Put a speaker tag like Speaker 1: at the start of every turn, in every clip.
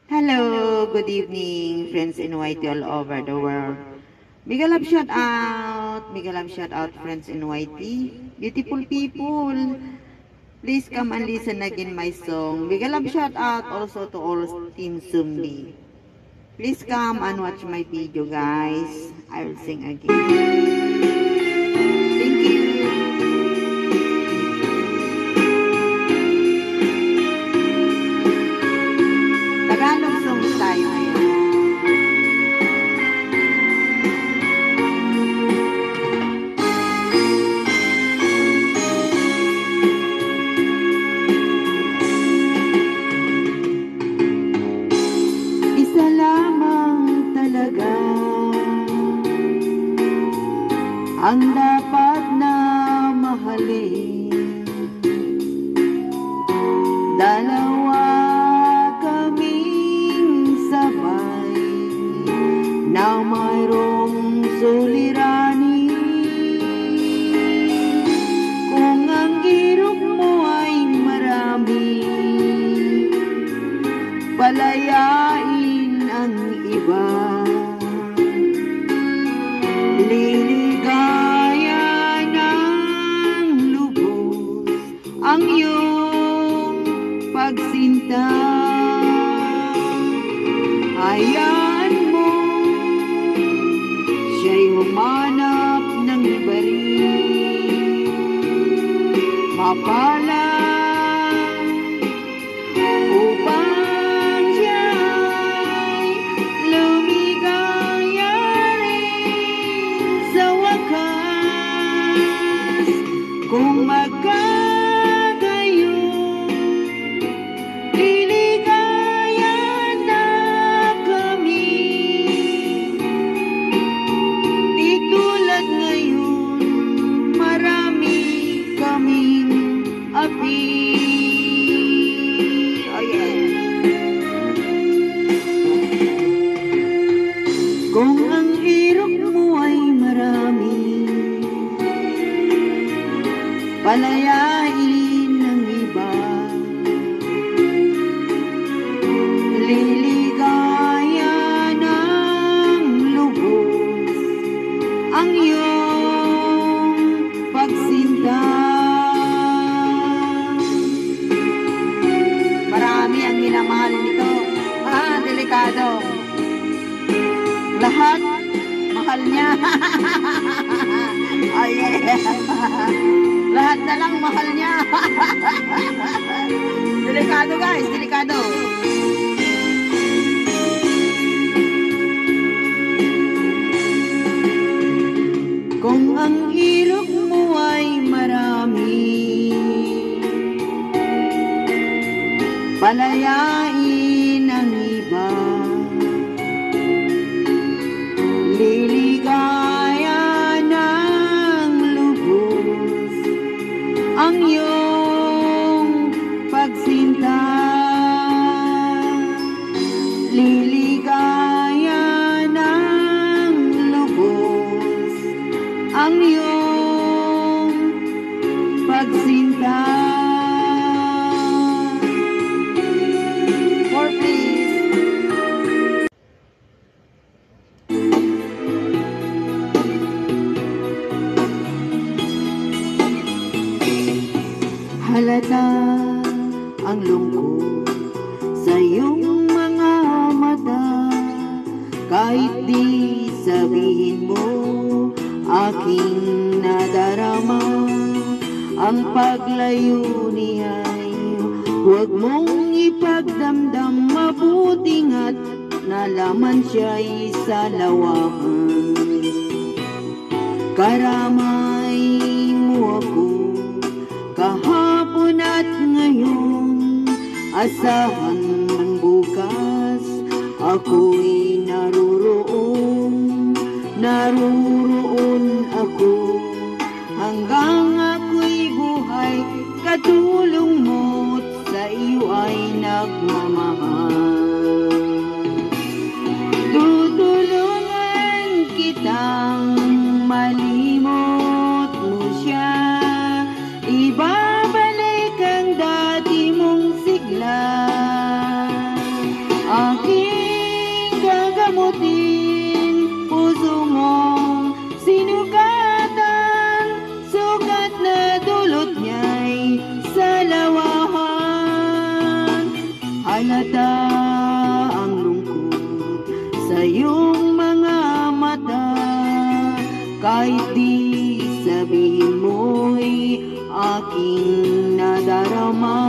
Speaker 1: Hello, good evening, friends in YT all over the world. Mega love shout out, friends in YT. Beautiful people, please come and listen again my song. Mega love shout out also to all Team Zumbi. Please come and watch my video, guys. I will sing again. Thank you. Tagalog songs tayo ngayon. Isa lamang talaga ang dapat na mahalin. Dalawa kaming sabay na mayroong suliranin. Kung ang hirap mo ay marami, palayain ang iba. Liligaya ng lubos ang iyong pagsinta. Hayaan mo siya'y humanap ng bari. Mapala upang siya'y lumigaya rin sa wakas. Kung magkagayon, liligaya na kami. Di tulad ngayon, marami kaming api. Oh yeah. Kung ang hirap mo ay marami, palayain ng iba. Liligaya ng lubos ang iyong pagsinta. Marami ang minamahal nito. Delikado. Lahat mahal niya. Oh yeah. Lahat na lang mahal niya. Delikado, guys, delikado. Kung ang hirap mo ay marami, palayain ang iba. Liligaya ng lubos ang iyong pagsinta. Liligaya ng lubos ang iyong pagsinta. More please. Halata ang lungkot sa iyong mga mata, kahit di sabihin mo aking nadarama. Ang paglayo niya'y huwag mong ipagdamdam, mabuting at nalaman siya'y sa lawakan. Karamay mo ako kahapon at ngayon, asahan ng bukas ako'y naruroon ako hanggang ako'y buhay. Katulong mo't sa iyo ay nagmamahal. Tutulungan kitang malimot mo siya, ibabalik ang dati mong sigla. halata ang lungkot sa iyong mga mata. Kahit di sabihin mo'y aking nadarama,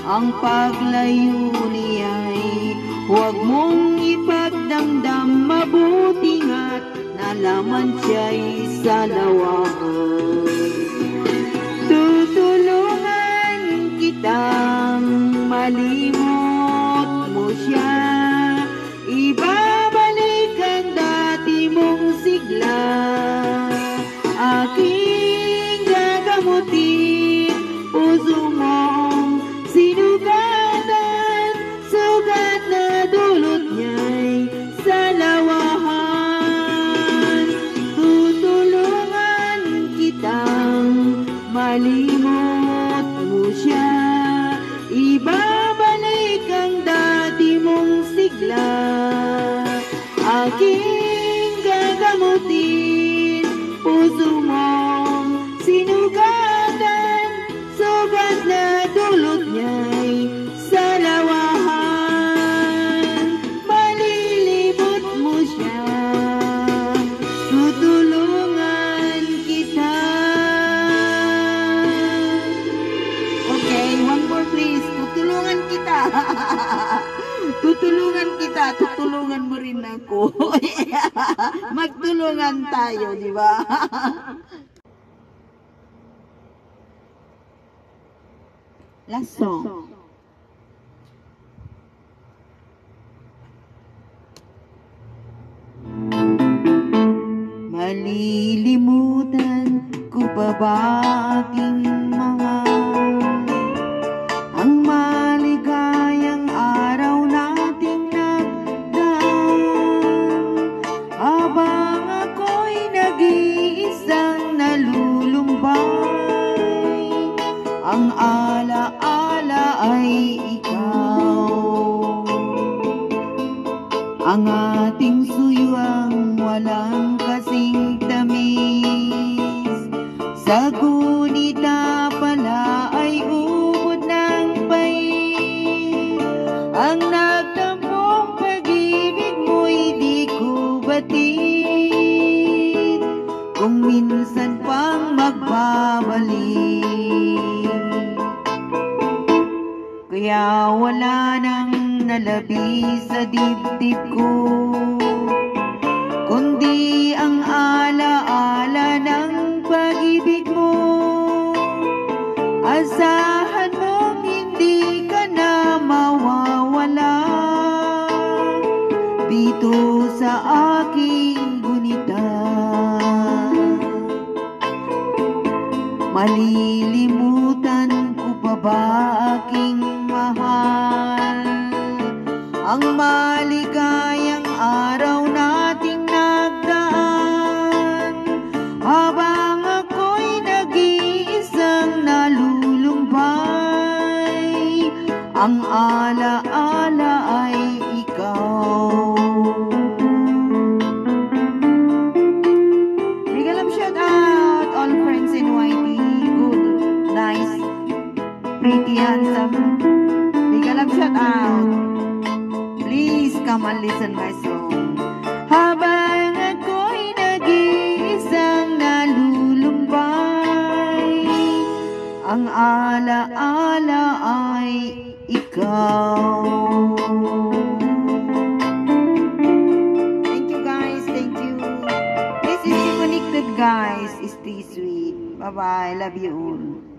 Speaker 1: ang paglayo niya'y huwag mong ipagdamdam. Mabuti nga't nalaman siya'y sa lawahan. Tutulungan kitang malimot mo siya, ibabalik ang dati mong sigla. Aking gagamutin puso mong sinugatan, sugat na dulot niya'y sa lawahan. Tutulungan kitang malimot mo siya, ibabalik ang dati mong sigla. Aking gagamutin puso mong sinugatan, sugat na dulot niya'y sa lawahan. Malilibot mo siya, tutulungan kita. Okay, one more please. Tutulungan kita. Tutulungan kita, tutulungan mo rin ako. Magtulungan tayo, di ba? Last song. Malilimutan ko pa ba aking mahal, ang maligayang araw nating nagdaan, habang ako'y nag-iisang nalulumbay. Ang ala-ala ay ikaw, ang ating suyuang walang kasing tamis. Sa gunita pala ay ubod ng pait, ang nagtampong pag-ibig mo'y di ko batid, kung minsan pang magbabalik. Kaya wala nang nalabi sa dibdib ko, kundi ang ala-ala ng pag-ibig mo. Asahan mong hindi ka na mawawala dito sa aking gunita. Malilimutan ko pa ba aking mahal, ang maligayang araw nating nagdaan, habang ako'y nag-iisang nalulumbay. Ang ala-ala ay ikaw. Big love shout out all friends in YT. Good, nice, pretty, handsome. Big love shout out. Please come and listen my song. Habang ako'y nag-iisang nalulumbay, ang ala-ala ay ikaw. Thank you guys, thank you. This is Connected guys. Stay sweet. Bye-bye. Love you all.